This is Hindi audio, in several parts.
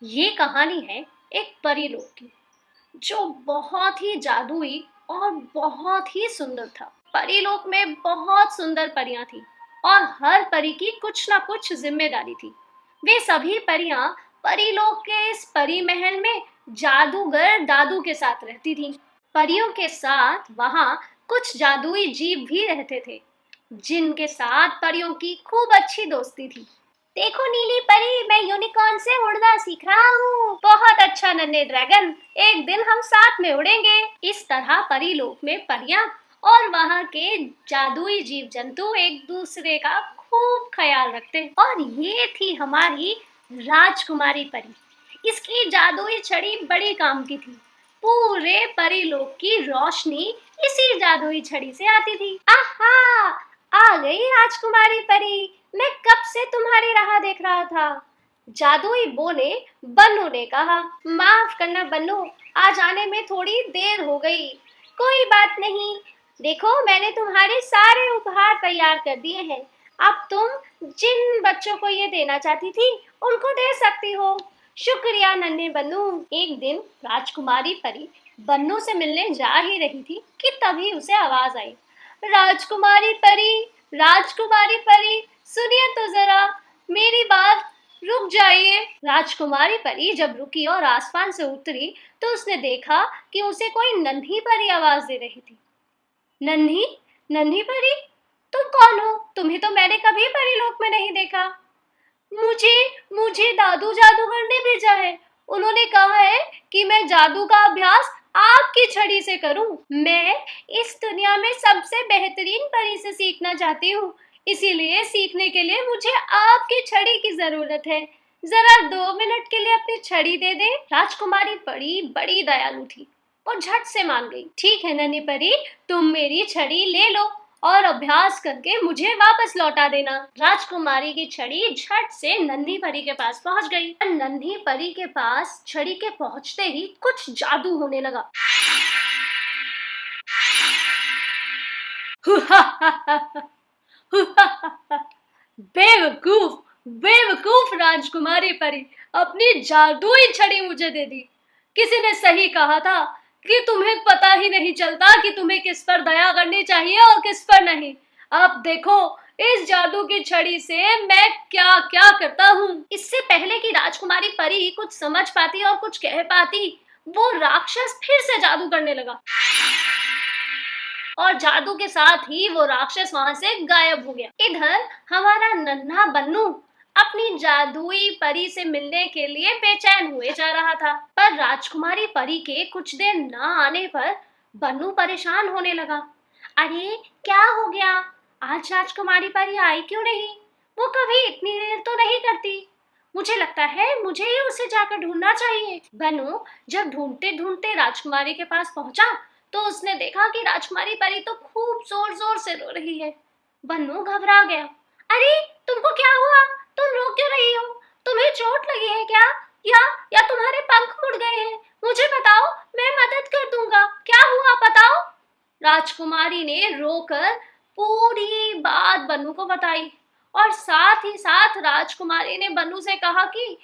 ये कहानी है एक परी लोग की, जो बहुत ही जादुई और बहुत ही सुंदर था। परी लोक में बहुत सुंदर परियां थी और हर परी की कुछ ना कुछ जिम्मेदारी थी। वे सभी परियां परी लोक के इस परी महल में जादूगर दादू के साथ रहती थीं। परियों के साथ वहां कुछ जादुई जीव भी रहते थे, जिनके साथ परियों की खूब अच्छी दोस्ती थी। देखो नीली परी, मैं यूनिकॉर्न से उड़ना सीख रहा हूँ। बहुत अच्छा नन्हे ड्रैगन, एक दिन हम साथ में उड़ेंगे। इस तरह परी लोक में परियां और वहाँ के जादुई जीव जंतु एक दूसरे का खूब ख्याल रखते। और ये थी हमारी राजकुमारी परी। इसकी जादुई छड़ी बड़ी काम की थी। पूरे परी लोक की रोशनी इसी जादुई छड़ी से आती थी। आहा, आ गई राजकुमारी परी, मैं कब से तुम्हारी राह देख रहा था। जादुई बोले। बन्नू ने कहा, माफ करना बन्नू, आज आने में थोड़ी देर हो गई। कोई बात नहीं, देखो मैंने तुम्हारे सारे उपहार तैयार कर दिए हैं। अब तुम जिन बच्चों को ये देना चाहती थी उनको दे सकती हो। शुक्रिया नन्हे बन्नू। एक दिन राजकुमारी परी बन्नू से मिलने जा ही रही थी कि तभी उसे आवाज आई। राजकुमारी परी, राजकुमारी परी, सुनिए तो जरा मेरी बात, रुक जाइए। राजकुमारी परी जब रुकी और आसमान से उतरी तो उसने देखा कि उसे कोई नन्ही परी आवाज दे रही थी। नन्ही, नन्ही परी, तुम कौन हो? तुम्हें तो मैंने कभी परी लोक में नहीं देखा। मुझे मुझे दादू जादूगर ने भेजा है। उन्होंने कहा है कि मैं जादू का अभ्यास आपकी छड़ी से करूं। मैं इस दुनिया में सबसे बेहतरीन परी से सीखना चाहती हूँ, इसीलिए सीखने के लिए मुझे आपकी छड़ी की जरूरत है। जरा 2 मिनट के लिए अपनी छड़ी दे दे। राजकुमारी परी बड़ी दयालु थी, वो झट से मान गई। ठीक है नन्ही परी, तुम मेरी छड़ी ले लो और अभ्यास करके मुझे वापस लौटा देना। राजकुमारी की छड़ी झट से नन्ही परी के पास पहुंच गई। नन्ही परी के पास छड़ी के पहुंचते ही कुछ जादू होने लगा। बेवकूफ, बेवकूफ राजकुमारी परी, अपनी जादुई छड़ी मुझे दे दी। किसी ने सही कहा था कि तुम्हें पता ही नहीं चलता कि तुम्हें किस पर दया करनी चाहिए और किस पर नहीं। अब देखो इस जादू की छड़ी से मैं क्या क्या करता हूँ। इससे पहले कि राजकुमारी परी कुछ समझ पाती और कुछ कह पाती, वो राक्षस फिर से जादू करने लगा और जादू के साथ ही वो राक्षस वहां से गायब हो गया। इधर हमारा नन्हा बन्नू अपनी जादुई परी से मिलने के लिए बेचैन हुए जा रहा था, पर राजकुमारी परी के कुछ देर न आने पर बन्नू परेशान होने लगा। अरे क्या हो गया, आज राजकुमारी परी आई क्यों नहीं? वो कभी इतनी देर तो नहीं करती। मुझे लगता है मुझे ही उसे जाकर ढूंढना चाहिए। बन्नू जब ढूंढते ढूंढते राजकुमारी के पास पहुंचा तो उसने देखा कि राजकुमारी परी तो खूब जोर जोर से रो रही है। बन्नू घबरा गया। अरे तुमको क्या हुआ? तुम रो क्यों रही हो? तुम्हें चोट लगी है क्या? या तुम्हारे पंख मुड़ गए हैं? मुझे बताओ, मैं मदद कर दूंगा। क्या हुआ बताओ। राजकुमारी ने रोकर पूरी बात बन्नू को बताई और साथ ही साथ राजकुमारी ने बन्नू से कहा कि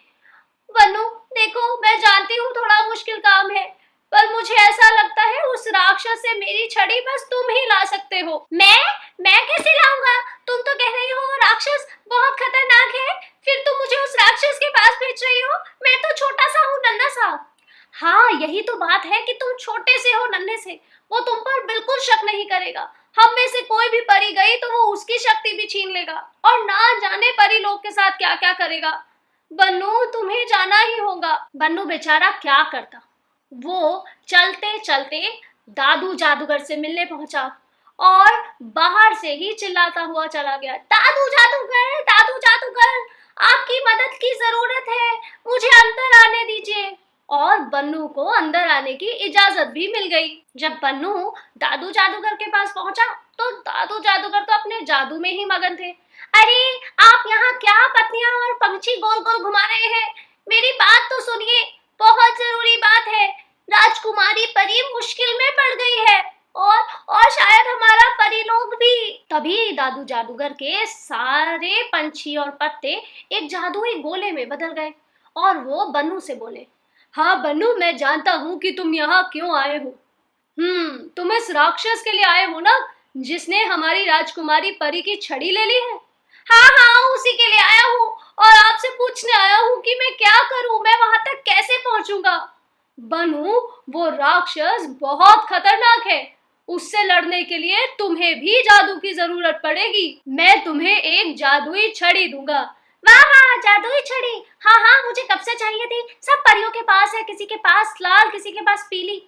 बन्नू देखो, मैं जानती हूँ थोड़ा मुश्किल काम है, पर मुझे ऐसा लगता है उस राक्षस से मेरी छड़ी बस तुम ही ला सकते हो। मैं कैसे लाऊंगा? तुम तो कह रही हो वो राक्षस बहुत खतरनाक है, फिर तुम मुझे उस राक्षस के पास भेज रही हो। मैं तो छोटा सा हूँ, नन्हा सा। हाँ यही तो बात है कि तुम छोटे से हो, नन्हे से। वो तुम पर बिल्कुल शक नहीं करेगा। हम में से कोई भी परी गई तो वो उसकी शक्ति भी छीन लेगा और ना जाने परी लोग के साथ क्या क्या करेगा। बन्नू तुम्हें जाना ही होगा। बन्नू बेचारा क्या करता, वो चलते चलते दादू जादूगर से मिलने पहुंचा और बाहर से ही चिल्लाता हुआ चला गया। दादू जादूगर, दादू जादूगर, आपकी मदद की जरूरत है, मुझे अंदर आने दीजिए। और बन्नू को अंदर आने की इजाजत भी मिल गई। जब बन्नू दादू जादूगर के पास पहुंचा तो दादू जादूगर तो अपने जादू में ही मगन थे। अरे आप यहाँ क्या पत्तियां और पंछी गोल गोल घुमा रहे हैं? मेरी बात तो सुनिए, बहुत जरूरी बात है। राजकुमारी परी मुश्किल में पड़ गई है और शायद हमारा परी लोग भी। तभी दादू जादूगर के सारे पंछी और पत्ते एक जादुई गोले में बदल गए और वो बन्नू से बोले, हाँ बन्नू, मैं जानता हूँ कि तुम यहाँ क्यों आए हो। तुम इस राक्षस के लिए आए हो ना, जिसने हमारी राजकुमारी परी की छड़ी ले ली है। हाँ हाँ, उसी के लिए आया हूँ, और आपसे पूछने आया हूँ कि मैं क्या करूँ, मैं वहां तक कैसे पहुंचूंगा। बन्नू, वो राक्षस बहुत खतरनाक है, उससे लड़ने के लिए तुम्हें भी जादू की जरूरत पड़ेगी। मैं तुम्हें एक जादुई छड़ी दूंगा। वाह वाह, जादुई छड़ी! हाँ हाँ, मुझे कब से चाहिए थी। सब परियों के पास है, किसी के पास लाल, किसी के पास पीली।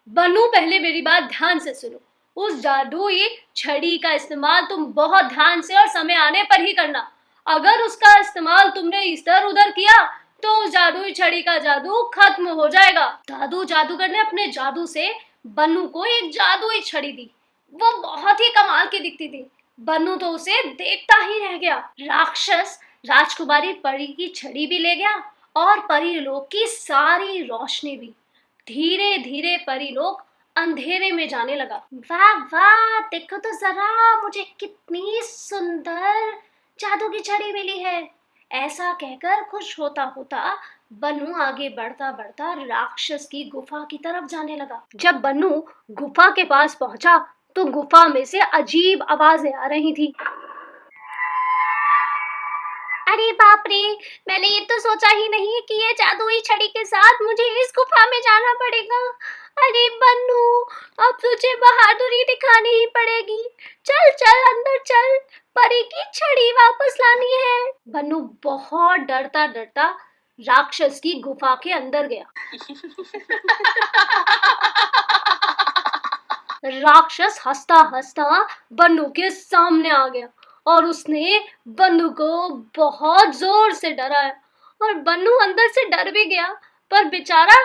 बन्नू, पहले मेरी बात ध्यान से सुनो। उस जादुई छड़ी का इस्तेमाल तुम बहुत ध्यान से और समय आने पर ही करना। अगर उसका इस्तेमाल तुमने इधर उधर किया तो उस जादुई छड़ी का जादू खत्म हो जाएगा। दादू जादूगर ने अपने जादू से बन्नू को एक जादुई छड़ी दी। वो बहुत ही कमाल की दिखती थी। बन्नू तो उसे देखता ही रह गया। राक्षस राजकुमारी परी की छड़ी भी ले गया और परीलोक की सारी रोशनी भी। धीरे धीरे परीलोक अंधेरे में जाने लगा। वाह वाह, देखो तो जरा, मुझे कितनी सुंदर जादू की छड़ी मिली है। ऐसा कहकर खुश होता होता बन्नू आगे बढ़ता बढ़ता राक्षस की गुफा की तरफ जाने लगा। जब बन्नू गुफा के पास पहुंचा तो गुफा में से अजीब आवाजें आ रही थी। अरे बाप रे, मैंने ये तो सोचा ही नहीं कि ये जादुई छड़ी के साथ मुझे इस गुफा में जाना पड़ेगा। अरे बन्नू, अब तुझे बहादुरी दिखानी ही पड़ेगी। चल चल अंदर चल, परी की छड़ी वापस लानी है। बन्नू बहुत डरता डरता राक्षस की गुफा के अंदर गया। राक्षस हंसता हंसता बन्नू के सामने आ गया और उसने बन्नू को बहुत जोर से डराया। और बन्नू अंदर से डर भी गया, पर बेचारा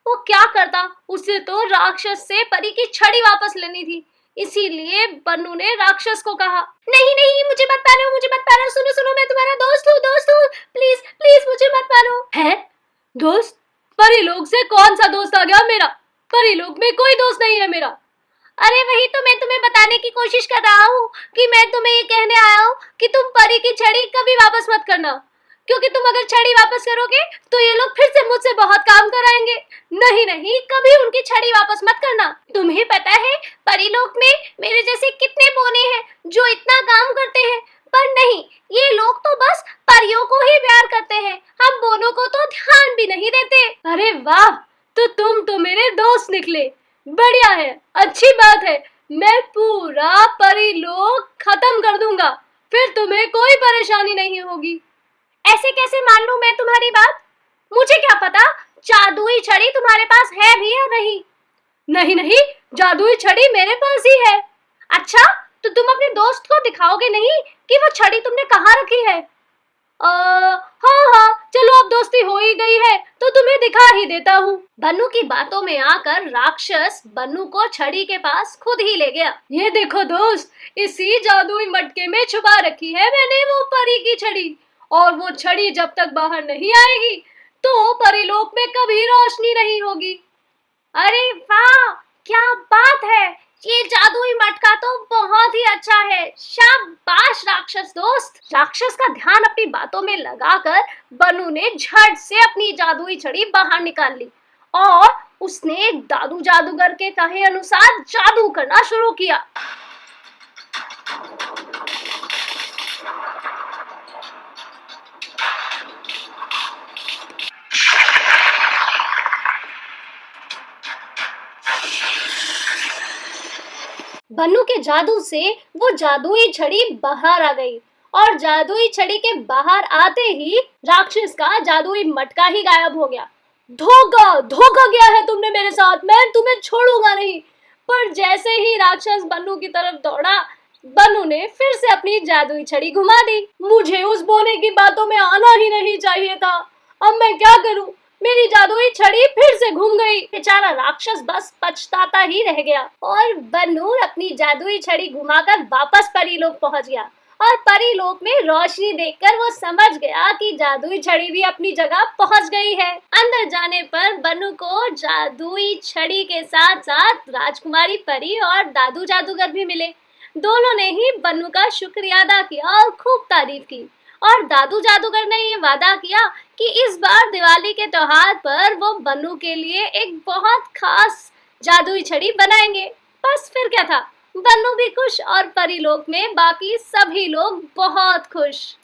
वो क्या करता, उसे तो राक्षस से परी की छड़ी वापस लेनी थी। इसीलिए बन्नू ने राक्षस को कहा, नहीं नहीं, मुझे मत मारो, मुझे मत मारो, सुनो सुनो, मैं तुम्हारा दोस्त हूँ, प्लीज प्लीज मुझे मत मारो। है दोस्त? परीलोक से कौन सा दोस्त आ गया मेरा? परीलोक में कोई दोस्त नहीं है मेरा। अरे वही तो मैं तुम्हें बताने की कोशिश कर रहा हूँ कि मैं तुम्हें ये कहने आया हूँ कि तुम परी की छड़ी कभी वापस मत करना, क्योंकि तुम अगर छड़ी वापस करोगे तो ये लोग फिर से मुझसे बहुत काम कराएंगे। नहीं नहीं, कभी उनकी छड़ी वापस मत करना। तुम्हें पता है परीलोक में मेरे जैसे कितने बोने हैं जो इतना काम करते हैं, पर नहीं, ये लोग तो बस परियों को ही प्यार करते हैं, हम बोनों को तो ध्यान भी नहीं देते। अरे वाह, तो तुम तो मेरे दोस्त निकले। बढ़िया है, अच्छी बात है। मैं पूरा परीलोक खत्म कर दूंगा, फिर तुम्हें कोई परेशानी नहीं होगी। ऐसे कैसे मान लूं मैं तुम्हारी बात? मुझे क्या पता जादुई छड़ी तुम्हारे पास है भी या नहीं। नहीं नहीं, जादुई छड़ी मेरे पास ही है। अच्छा, तो तुम अपने दोस्त को दिखाओगे नहीं कि वो छड़ी तुमने कहाँ रखी है? हाँ हाँ, चलो अब दोस्ती हो ही गई है तो तुम्हें दिखा ही देता हूँ। बन्नू की बातों में आकर राक्षस बन्नू को छड़ी के पास खुद ही ले गया। ये देखो दोस्त, इसी जादुई मटके में छुपा रखी है मैंने वो परी की छड़ी, और वो छड़ी जब तक बाहर नहीं आएगी तो परीलोक में कभी रोशनी नहीं होगी। अरे वाह, क्या बात है! ये जादुई मटका तो बहुत ही अच्छा है। शाबाश राक्षस दोस्त। राक्षस का ध्यान अपनी बातों में लगाकर बन्नू ने झट से अपनी जादुई छड़ी बाहर निकाल ली और उसने दादू जादूगर के कहे अनुसार जादू करना शुरू किया। बन्नू के जादू से वो जादुई छड़ी बाहर आ गई और जादुई छड़ी के बाहर आते ही राक्षस का जादुई मटका ही गायब हो गया। धोखा धोखा गया है तुमने मेरे साथ, मैं तुम्हें छोड़ूंगा नहीं। पर जैसे ही राक्षस बन्नू की तरफ दौड़ा, बन्नू ने फिर से अपनी जादुई छड़ी घुमा दी। मुझे उस बोने की बातों में आना ही नहीं चाहिए था। अब मैं क्या करूं? मेरी जादुई छड़ी फिर से घूम गई। बेचारा राक्षस बस पछताता ही रह गया और बन्नू अपनी जादुई छड़ी घुमाकर वापस परीलोक पहुंच गया। और परीलोक में रोशनी देखकर वो समझ गया कि जादुई छड़ी भी अपनी जगह पहुंच गई है। अंदर जाने पर बन्नू को जादुई छड़ी के साथ साथ राजकुमारी परी और दादू जादूगर भी मिले। दोनों ने ही बन्नू का शुक्रिया अदा किया और खूब तारीफ की और दादू जादूगर ने ये वादा किया कि इस बार दिवाली के त्योहार पर वो बन्नू के लिए एक बहुत खास जादुई छड़ी बनाएंगे। बस फिर क्या था, बन्नू भी खुश और परी लोक में बाकी सभी लोग बहुत खुश।